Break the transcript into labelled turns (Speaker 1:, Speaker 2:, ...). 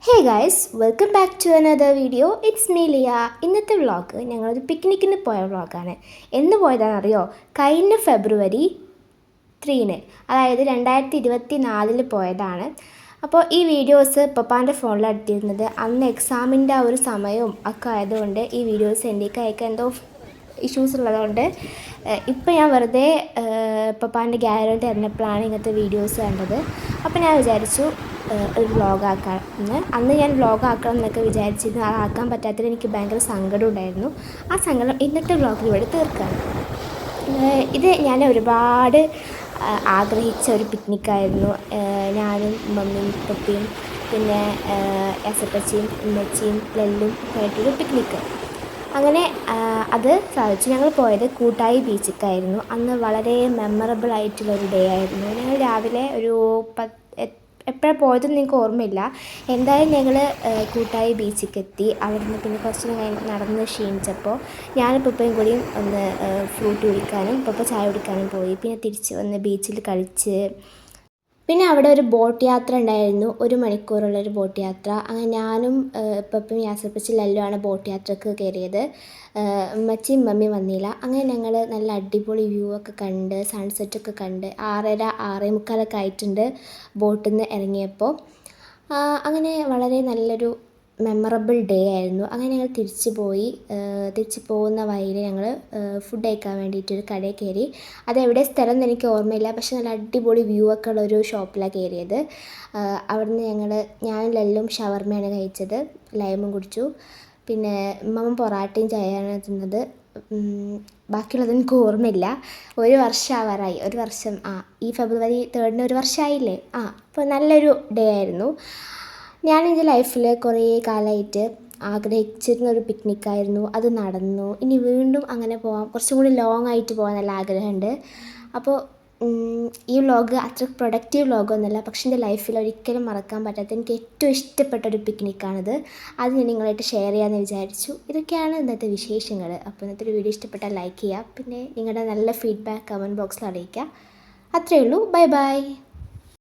Speaker 1: Hey guys welcome back to another video. It's me Liya. ഇന്നത്തെ vlog ഞങ്ങളൊരു പിക്നിക്കിന് പോയ വ്ളോഗാണ്. എന്ന് പോയതാണെന്നറിയോ? കഴിഞ്ഞ ഫെബ്രുവരി 3-ന്, അതായത് 2024 പോയതാണ്. അപ്പോൾ ഈ വീഡിയോസ് പപ്പാൻ്റെ ഫോണിൽ എടുത്തിരുന്നത് അന്ന് എക്സാമിൻ്റെ ആ ഒരു സമയവും ഒക്കെ ആയതുകൊണ്ട് ഈ വീഡിയോസ് എൻ്റെയൊക്കെ അയക്കാൻ എന്തോ ഇഷ്യൂസ് ഉള്ളതുകൊണ്ട് ഇപ്പോൾ ഞാൻ വെറുതെ പപ്പാൻ്റെ ഗാലറിയിൽ തിരഞ്ഞപ്പോഴാണ് ഇങ്ങനത്തെ വീഡിയോസ് കണ്ടത്. അപ്പോൾ ഞാൻ വിചാരിച്ചു ഒരു വ്ളോഗാക്കാമെന്ന്. അന്ന് ഞാൻ വ്ളോഗാക്കണം എന്നൊക്കെ വിചാരിച്ചിരുന്നു. അതാക്കാൻ പറ്റാത്തതിൽ എനിക്ക് ഭയങ്കര സങ്കടം ഉണ്ടായിരുന്നു. ആ സങ്കടം ഇന്നത്തെ വ്ളോഗിലൂടെ തീർക്കാണ്. ഇത് ഞാൻ ഒരുപാട് ആഗ്രഹിച്ച ഒരു പിക്നിക്കായിരുന്നു. ഞാനും മമ്മിയും പപ്പയും പിന്നെ എസപ്പച്ചിയും ഉമ്മച്ചിയും ലെല്ലും ആയിട്ടൊരു പിക്നിക്ക്. അങ്ങനെ അത് സാധിച്ചു. ഞങ്ങൾ പോയത് കൂട്ടായി ബീച്ചിലേക്കായിരുന്നു. അന്ന് വളരെ മെമ്മറബിൾ ആയിട്ടുള്ളൊരു ഡേ ആയിരുന്നു. ഞങ്ങൾ രാവിലെ ഒരു എപ്പോഴാണ് പോയതെന്ന് എനിക്ക് ഓർമ്മയില്ല. എന്തായാലും ഞങ്ങൾ കൂട്ടായി ബീച്ചിലേക്ക് എത്തി. അവിടെ നിന്ന് പിന്നെ കുറച്ച് കഴിഞ്ഞ് നടന്ന് ക്ഷീണിച്ചപ്പോൾ ഞാനും പപ്പയും കൂടിയും ഒന്ന് ഫ്രൂട്ട് കുടിക്കാനും പപ്പ ചായ കുടിക്കാനും പോയി. പിന്നെ തിരിച്ച് വന്ന് ബീച്ചിൽ കളിച്ച് പിന്നെ അവിടെ ഒരു ബോട്ട് യാത്ര ഉണ്ടായിരുന്നു. 1 മണിക്കൂറുള്ളൊരു ബോട്ട് യാത്ര. അങ്ങനെ ഞാനും പപ്പയും യാസപ്പച്ചി ലല്ലുമാണ് ബോട്ട് യാത്രക്ക് കയറിയത്. ഉമ്മച്ചിയും മമ്മിയും വന്നില്ല. അങ്ങനെ ഞങ്ങൾ നല്ല അടിപൊളി വ്യൂ ഒക്കെ കണ്ട് സൺസെറ്റൊക്കെ കണ്ട് 6:30 6:45 ആയിട്ടുണ്ട് ബോട്ടിൽ നിന്ന് ഇറങ്ങിയപ്പോൾ. അങ്ങനെ വളരെ നല്ലൊരു മെമ്മറബിൾ ഡേ ആയിരുന്നു. അങ്ങനെ ഞങ്ങൾ തിരിച്ച് പോകുന്ന വഴിയിൽ ഞങ്ങൾ ഫുഡ് കഴിക്കാൻ വേണ്ടിയിട്ടൊരു കടയിൽ കയറി. അതെവിടെ സ്ഥലം എന്ന് എനിക്ക് ഓർമ്മയില്ല, പക്ഷെ നല്ല അടിപൊളി വ്യൂ ഒക്കെ ഉള്ളൊരു ഷോപ്പിലാണ് കയറിയത്. അവിടുന്ന് ഞാനും ലല്ലും ഷവർമയാണ് കഴിച്ചത്, ലൈമും കുടിച്ചു. പിന്നെ ഉമ്മ പൊറാട്ടയും ചായയാണ് തിന്നത്. ബാക്കിയുള്ളത് എനിക്ക് ഓർമ്മയില്ല. 1 വർഷം ആവാറായി. 1 വർഷം ഈ ഫെബ്രുവരി 3-ന് 1 വർഷമായില്ലേ. അപ്പോൾ നല്ലൊരു ഡേ ആയിരുന്നു. ഞാനെൻ്റെ ലൈഫിൽ കുറേ കാലമായിട്ട് ആഗ്രഹിച്ചിരുന്നൊരു പിക്നിക്കായിരുന്നു. അത് നടന്നു. ഇനി വീണ്ടും അങ്ങനെ പോകാം, കുറച്ചും കൂടി ലോങ് ആയിട്ട് പോകാൻ നല്ല ആഗ്രഹമുണ്ട്. അപ്പോൾ ഈ വ്ളോഗ് അത്ര പ്രൊഡക്റ്റീവ് വ്ളോഗൊന്നുമല്ല, പക്ഷെ എൻ്റെ ലൈഫിൽ ഒരിക്കലും മറക്കാൻ പറ്റാത്ത എനിക്ക് ഏറ്റവും ഇഷ്ടപ്പെട്ടൊരു പിക്നിക്കാണിത്. അത് ഞാൻ നിങ്ങളായിട്ട് ഷെയർ ചെയ്യാമെന്ന് വിചാരിച്ചു. ഇതൊക്കെയാണ് ഇന്നത്തെ വിശേഷങ്ങൾ. അപ്പോൾ ഇന്നത്തെ ഒരു വീഡിയോ ഇഷ്ടപ്പെട്ടാൽ ലൈക്ക് ചെയ്യുക, പിന്നെ നിങ്ങളുടെ നല്ല ഫീഡ്ബാക്ക് കമൻറ്റ് ബോക്സിൽ അറിയിക്കുക. അത്രയേ ഉള്ളൂ. Bye bye.